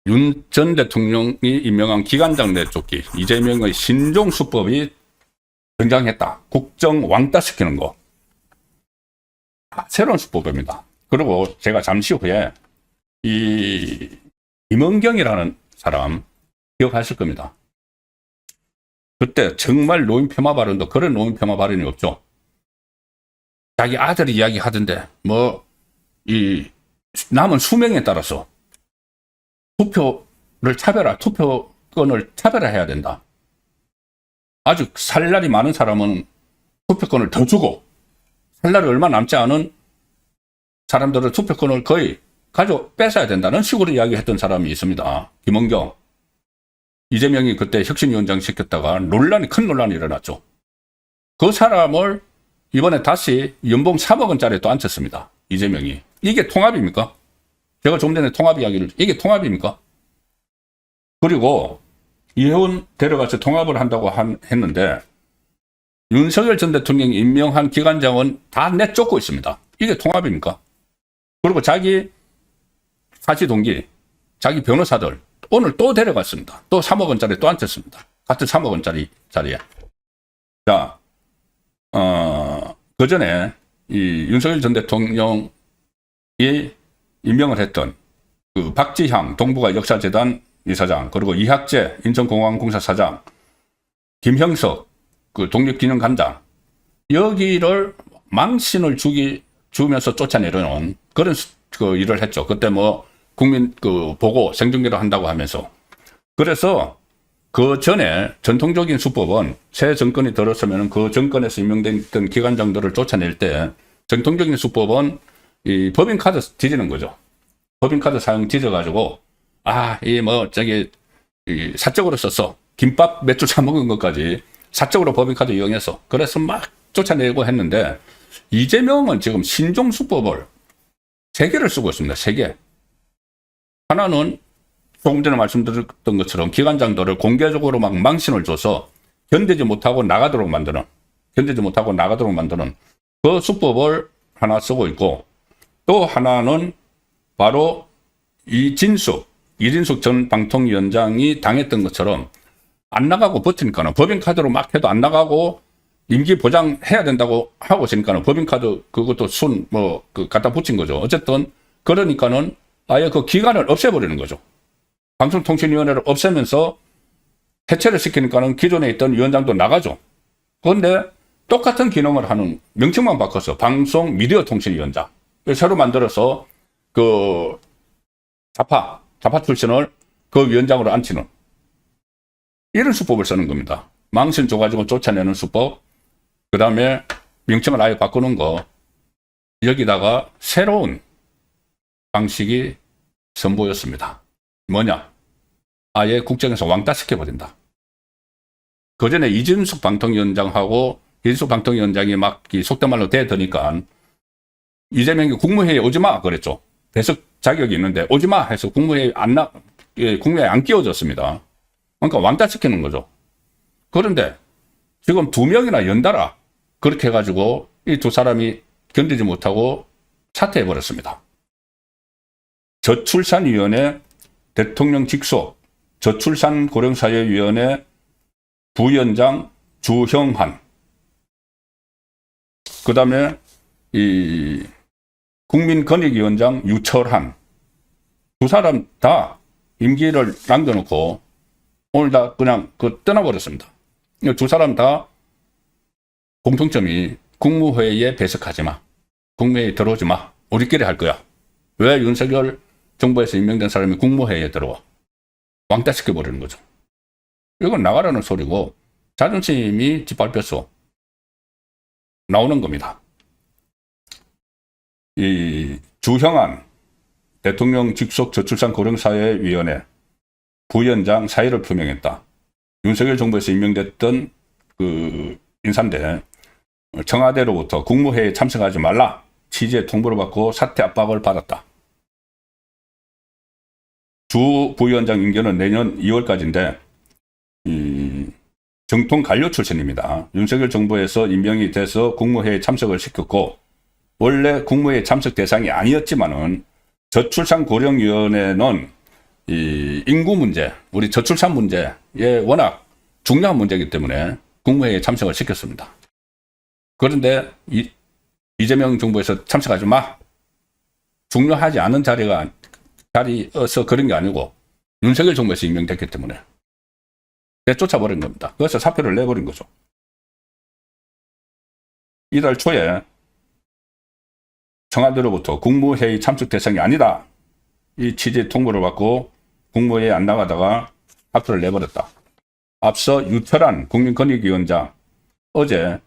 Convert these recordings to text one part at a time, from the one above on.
윤 전 대통령이 임명한 기관장 내쫓기, 이재명의 신종 수법이 등장했다. 국정 왕따시키는 거. 새로운 수법입니다. 그리고 제가 잠시 후에 이 임은경이라는 사람 기억하실 겁니다. 그때 정말 노인 폄하 발언도 그런 노인 폄하 발언이 없죠. 자기 아들이 이야기하던데 이 남은 수명에 따라서 투표권을 차별화해야 된다. 아주 살 날이 많은 사람은 투표권을 더 주고 살 날이 얼마 남지 않은 사람들은 투표권을 거의 뺏어야 된다는 식으로 이야기했던 사람이 있습니다. 김은경. 이재명이 그때 혁신위원장 시켰다가 큰 논란이 일어났죠. 그 사람을 이번에 다시 연봉 3억 원짜리 또 앉혔습니다. 이재명이. 이게 통합입니까? 제가 좀 전에 통합 이야기를, 이게 통합입니까? 그리고 이혜원 데려가서 통합을 한다고 했는데 윤석열 전 대통령이 임명한 기관장은 다 내쫓고 있습니다. 이게 통합입니까? 그리고 자기 사시동기, 자기 변호사들 오늘 또 데려갔습니다. 또 3억 원짜리 또 앉혔습니다. 같은 3억 원짜리 자리에. 자, 그 전에 이 윤석열 전 대통령이 임명을 했던 그 박지향 동북아 역사재단 이사장, 그리고 이학재 인천공항공사 사장, 김형석 그 독립기념관장, 여기를 망신을 주면서 쫓아내려는 그런 그 일을 했죠. 그때 국민 보고 생중계를 한다고 하면서. 그래서 그 전에 전통적인 수법은 새 정권이 들었으면 그 정권에서 임명된 기관장들을 쫓아낼 때 전통적인 수법은 이 법인카드 뒤지는 거죠. 법인카드 사용 뒤져가지고 사적으로 썼어. 김밥 몇 줄 사먹은 것까지 사적으로 법인카드 이용해서. 그래서 막 쫓아내고 했는데 이재명은 지금 신종수법을 3개를 쓰고 있습니다. 3개. 하나는 조금 전에 말씀드렸던 것처럼 기관장들을 공개적으로 막 망신을 줘서 견디지 못하고 나가도록 만드는 그 수법을 하나 쓰고 있고, 또 하나는 바로 이진숙 전 방통위원장이 당했던 것처럼 안 나가고 버티니까는 법인카드로 막 해도 안 나가고 임기 보장해야 된다고 하고 있으니까는 법인카드 그것도 갖다 붙인 거죠. 어쨌든 그러니까는 아예 그 기관을 없애버리는 거죠. 방송통신위원회를 없애면서 해체를 시키니까는 기존에 있던 위원장도 나가죠. 그런데 똑같은 기능을 하는, 명칭만 바꿔서 방송미디어통신위원장 새로 만들어서 그 좌파 출신을 그 위원장으로 앉히는 이런 수법을 쓰는 겁니다. 망신 줘가지고 쫓아내는 수법, 그 다음에 명칭을 아예 바꾸는 거, 여기다가 새로운 방식이 선보였습니다. 뭐냐? 아예 국정에서 왕따시켜버린다. 그 전에 이진숙 방통위원장하고 이진숙 방통위원장이 막 속된 말로 대드니까 이재명이 국무회의에 오지마 그랬죠. 배석 자격이 있는데 오지마 해서 국무회의에 안 끼워졌습니다. 그러니까 왕따시키는 거죠. 그런데 지금 2명이나 연달아 그렇게 해가지고 이 두 사람이 견디지 못하고 사퇴해버렸습니다. 저출산위원회 대통령 직속 저출산고령사회위원회 부위원장 주형한, 그 다음에 이 국민권익위원장 유철한, 두 사람 다 임기를 남겨놓고 오늘 다 그냥 떠나버렸습니다. 두 사람 다 공통점이 국무회의에 배석하지 마, 국무회의에 들어오지 마, 우리끼리 할 거야. 왜 윤석열 정부에서 임명된 사람이 국무회의에 들어와? 왕따시켜버리는 거죠. 이건 나가라는 소리고 자존심이 짓밟혀서 나오는 겁니다. 이 주형한 대통령 직속 저출산 고령사회위원회 부위원장 사의를 표명했다. 윤석열 정부에서 임명됐던 그 인사인데 청와대로부터 국무회의에 참석하지 말라 취재 통보를 받고 사퇴 압박을 받았다. 주 부위원장 임기는 내년 2월까지인데 정통 관료 출신입니다. 윤석열 정부에서 임명이 돼서 국무회의에 참석을 시켰고 원래 국무회의 참석 대상이 아니었지만은 저출산고령위원회는 이 인구 문제, 우리 저출산 문제에 워낙 중요한 문제이기 때문에 국무회의에 참석을 시켰습니다. 그런데 이재명 정부에서 참석하지 마. 중요하지 않은 자리여서 그런 게 아니고 윤석열 정부에서 임명됐기 때문에 내쫓아버린 겁니다. 그래서 사표를 내버린 거죠. 이달 초에 청와대로부터 국무회의 참석 대상이 아니다. 이 취지 통보를 받고 국무회의에 안 나가다가 사표를 내버렸다. 앞서 유철한 국민권익위원장 어제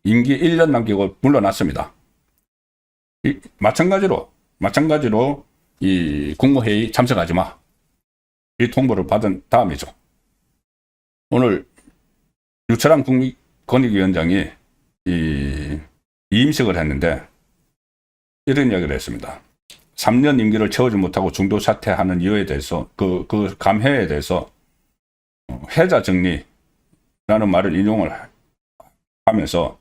임기 1년 남기고 물러났습니다. 마찬가지로 이 국무회의 참석하지 마. 이 통보를 받은 다음이죠. 오늘 유철한 국민권익위원장이 이임식을 했는데 이런 이야기를 했습니다. 3년 임기를 채우지 못하고 중도 사퇴하는 이유에 대해서 그 감회에 대해서 해자 정리라는 말을 인용을 하면서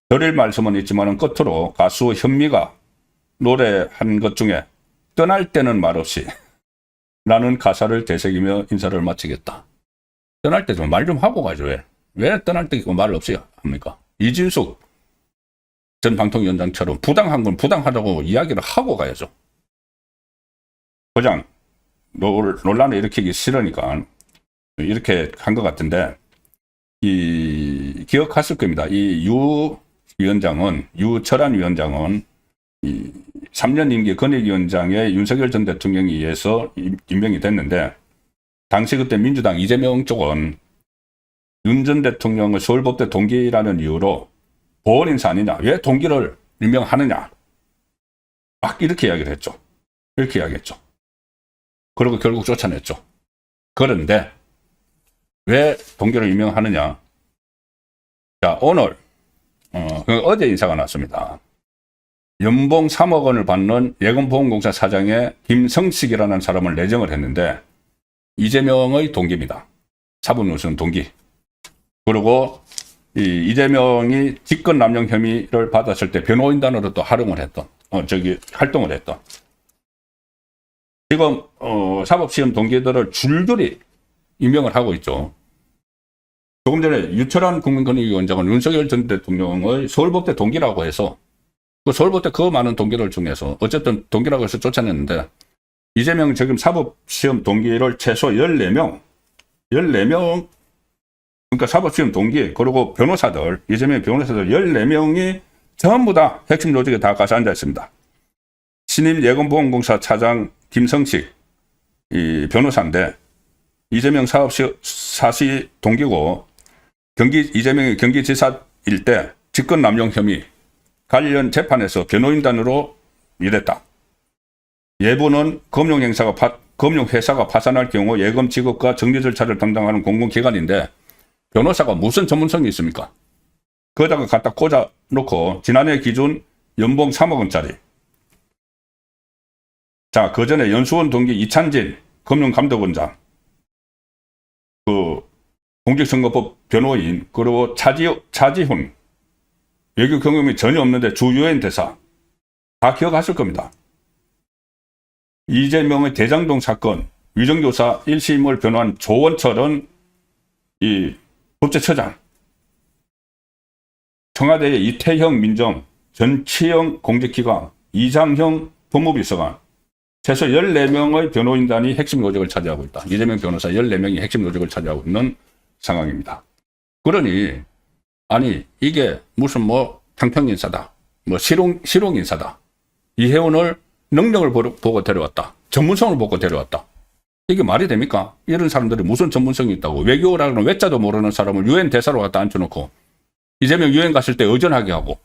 드릴 말씀은 있지만 끝으로 가수 현미가 노래한 것 중에 떠날 때는 말없이 라는 가사를 되새기며 인사를 마치겠다. 떠날 때 좀 말 좀 하고 가죠. 왜 떠날 때 말 없이 합니까? 이진숙 전 방통위원장처럼 부당한 건 부당하다고 이야기를 하고 가야죠. 그냥 논란을 일으키기 싫으니까 이렇게 한 것 같은데 기억하실 겁니다. 유철한 위원장은 3년 임기 권익위원장에 윤석열 전 대통령에 의해서 임명이 됐는데 당시 그때 민주당 이재명 쪽은 윤 전 대통령의 서울법대 동기라는 이유로 보원 인사 아니냐, 왜 동기를 임명하느냐, 막 이렇게 이야기를 했죠. 이렇게 이야기했죠. 그리고 결국 쫓아냈죠. 그런데 왜 동기를 임명하느냐? 자, 오늘 어제 인사가 났습니다. 연봉 3억 원을 받는 예금보험공사 사장의 김성식이라는 사람을 내정을 했는데 이재명의 동기입니다. 사법연수원 동기. 그리고 이재명이 직권 남용 혐의를 받았을 때 변호인단으로 또 활동을 했던. 지금 사법시험 동기들을 줄줄이 임명을 하고 있죠. 조금 전에 유철한 국민권익위원장은 윤석열 전 대통령의 서울법대 동기라고 해서 그 서울법대 그 많은 동기들 중에서 어쨌든 동기라고 해서 쫓아냈는데 이재명 지금 사법시험 동기를 최소 14명 그러니까 사법시험 동기 그리고 변호사들 이재명 변호사들 14명이 전부 다 핵심 조직에 다 가서 앉아 있습니다. 신임 예금보험공사 차장 김성식 이 변호사인데 이재명 사시 동기고 이재명이 경기지사일 때 직권남용 혐의 관련 재판에서 변호인단으로 일했다. 예부는 금융회사가 파산할 경우 예금 지급과 정리 절차를 담당하는 공공기관인데 변호사가 무슨 전문성이 있습니까? 거기다가 갖다 꽂아놓고 지난해 기준 연봉 3억 원짜리. 자, 그 전에 연수원 동기 이찬진 금융감독원장, 공직선거법 변호인, 그리고 차지훈 외교 경험이 전혀 없는데 주유엔 대사 다 기억하실 겁니다. 이재명의 대장동 사건 위정교사 1심을 변호한 조원철은 이 법제처장, 청와대의 이태형 민정, 전치영 공직기관, 이장형 법무비서관 최소 14명의 변호인단이 핵심 조직을 차지하고 있다. 이재명 변호사 14명이 핵심 조직을 차지하고 있는 상황입니다. 그러니 아니 이게 무슨 탕평인사다, 실용인사다. 이혜원을 능력을 보고 데려왔다. 전문성을 보고 데려왔다. 이게 말이 됩니까? 이런 사람들이 무슨 전문성이 있다고. 외교라는 외자도 모르는 사람을 유엔 대사로 갖다 앉혀놓고 이재명 유엔 갔을 때 의전하게 하고.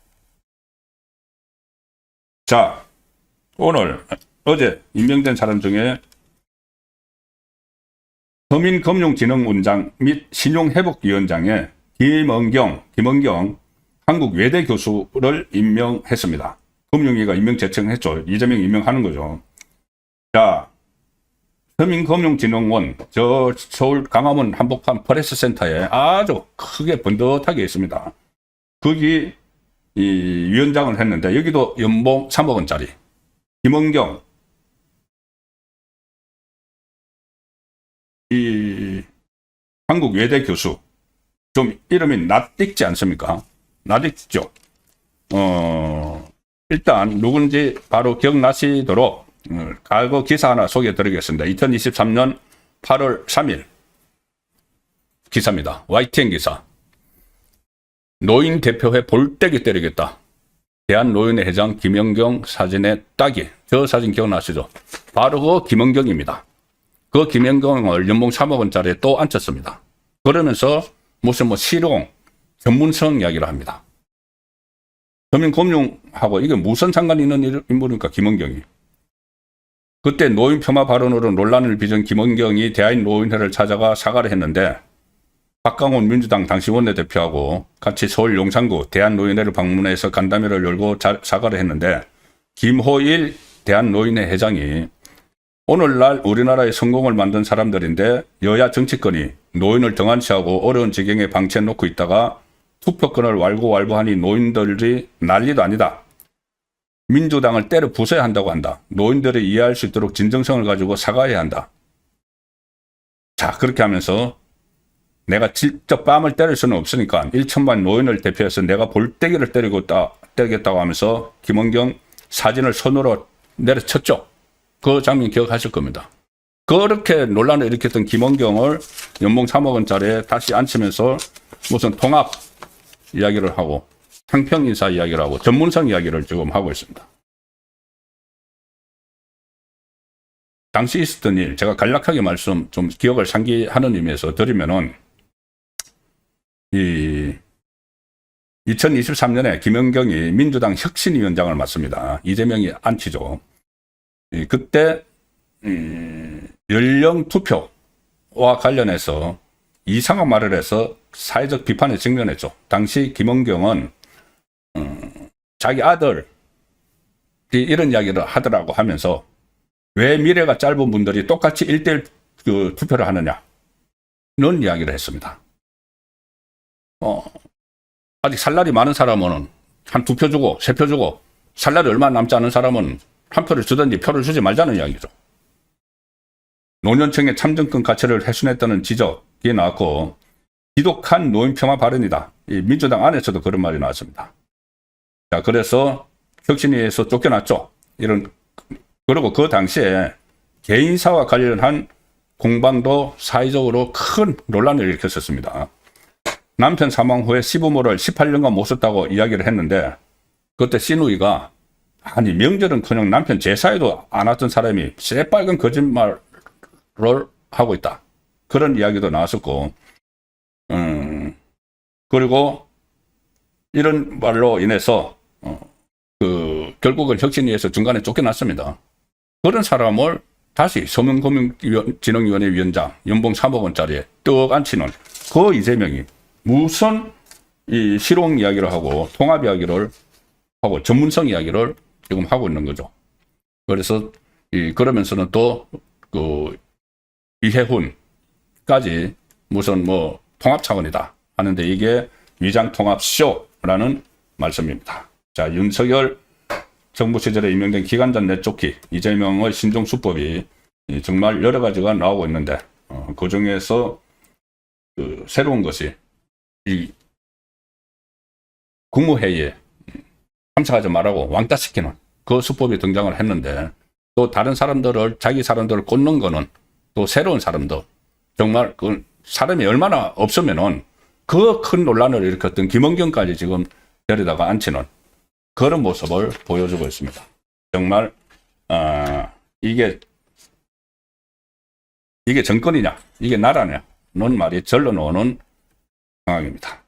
자, 어제 임명된 사람 중에 서민금융진흥원장 및 신용회복위원장에 김은경 한국외대 교수를 임명했습니다. 금융위가 임명 제청했죠. 이재명 임명하는 거죠. 자, 서민금융진흥원 서울 강화문 한복판 프레스센터에 아주 크게 번듯하게 있습니다. 거기 이 위원장을 했는데 여기도 연봉 3억 원짜리 김은경 이 한국 외대 교수, 좀 이름이 낯익지 않습니까? 낯익죠. 일단 누군지 바로 기억나시도록 과거 기사 하나 소개해 드리겠습니다. 2023년 8월 3일 기사입니다. YTN 기사. 노인 대표회 볼때기 때리겠다. 대한노인회 회장 김연경 사진에 따기. 저 사진 기억나시죠? 바로 그 김연경입니다. 그 김연경을 연봉 3억 원짜리에 또 앉혔습니다. 그러면서 무슨 뭐 실용, 전문성 이야기를 합니다. 서민금융하고 이게 무슨 상관이 있는 인물입니까? 김연경이. 그때 노인 폄하 발언으로 논란을 빚은 김연경이 대한노인회를 찾아가 사과를 했는데 박강원 민주당 당시 원내대표하고 같이 서울 용산구 대한노인회를 방문해서 간담회를 열고 사과를 했는데 김호일 대한노인회 회장이 오늘날 우리나라의 성공을 만든 사람들인데 여야 정치권이 노인을 등한시하고 어려운 지경에 방치해놓고 있다가 투표권을 왈고왈부하니 노인들이 난리도 아니다. 민주당을 때려 부숴야 한다고 한다. 노인들이 이해할 수 있도록 진정성을 가지고 사과해야 한다. 자, 그렇게 하면서 내가 직접 뺨을 때릴 수는 없으니까 1천만 노인을 대표해서 내가 볼때기를 때리겠다고 하면서 김연경 사진을 손으로 내려쳤죠. 그 장면 기억하실 겁니다. 그렇게 논란을 일으켰던 김연경을 연봉 3억 원짜리에 다시 앉히면서 무슨 통합 이야기를 하고 상평인사 이야기를 하고 전문성 이야기를 지금 하고 있습니다. 당시 있었던 일, 제가 간략하게 말씀 좀 기억을 상기하는 의미에서 드리면은 2023년에 김연경이 민주당 혁신위원장을 맡습니다. 이재명이 앉히죠. 그때 연령 투표와 관련해서 이상한 말을 해서 사회적 비판에 직면했죠. 당시 김연경은 자기 아들이 이런 이야기를 하더라고 하면서 왜 미래가 짧은 분들이 똑같이 1대1 그 투표를 하느냐 이런 이야기를 했습니다. 아직 살날이 많은 사람은 한 2표 주고 3표 주고 살날이 얼마 남지 않은 사람은 한 표를 주든지 표를 주지 말자는 이야기죠. 노년층의 참정권 가치를 훼손했다는 지적이 나왔고 지독한 노인 폄하 발언이다. 이 민주당 안에서도 그런 말이 나왔습니다. 자, 그래서 혁신위에서 쫓겨났죠. 그리고 그 당시에 개인사와 관련한 공방도 사회적으로 큰 논란을 일으켰었습니다. 남편 사망 후에 시부모를 18년간 못 썼다고 이야기를 했는데 그때 신우이가 아니 명절은커녕 남편 제사에도 안 왔던 사람이 새빨간 거짓말을 하고 있다. 그런 이야기도 나왔었고 그리고 이런 말로 인해서 결국은 혁신위에서 중간에 쫓겨났습니다. 그런 사람을 다시 서민금융진흥위원회 위원장 연봉 3억 원짜리에 떡 앉히는 그 이재명이 무슨 이 실용 이야기를 하고 통합 이야기를 하고 전문성 이야기를 지금 하고 있는 거죠. 그래서 그러면서는 또 이해훈까지 무슨 뭐 통합 차원이다 하는데 이게 위장 통합 쇼라는 말씀입니다. 자, 윤석열 정부 시절에 임명된 기관장 내쫓기 이재명의 신종 수법이 정말 여러 가지가 나오고 있는데 그 중에서 새로운 것이 이 국무회의에 참석하지 말라고 왕따시키는 그 수법이 등장을 했는데 또 다른 사람들을 자기 사람들을 꽂는 거는 또 새로운 사람들 정말 그 사람이 얼마나 없으면은 그 큰 논란을 일으켰던 김연경까지 지금 데려다가 앉히는 그런 모습을 보여주고 있습니다. 정말 이게 정권이냐 이게 나라냐 는 말이 절로 나오는 상황입니다.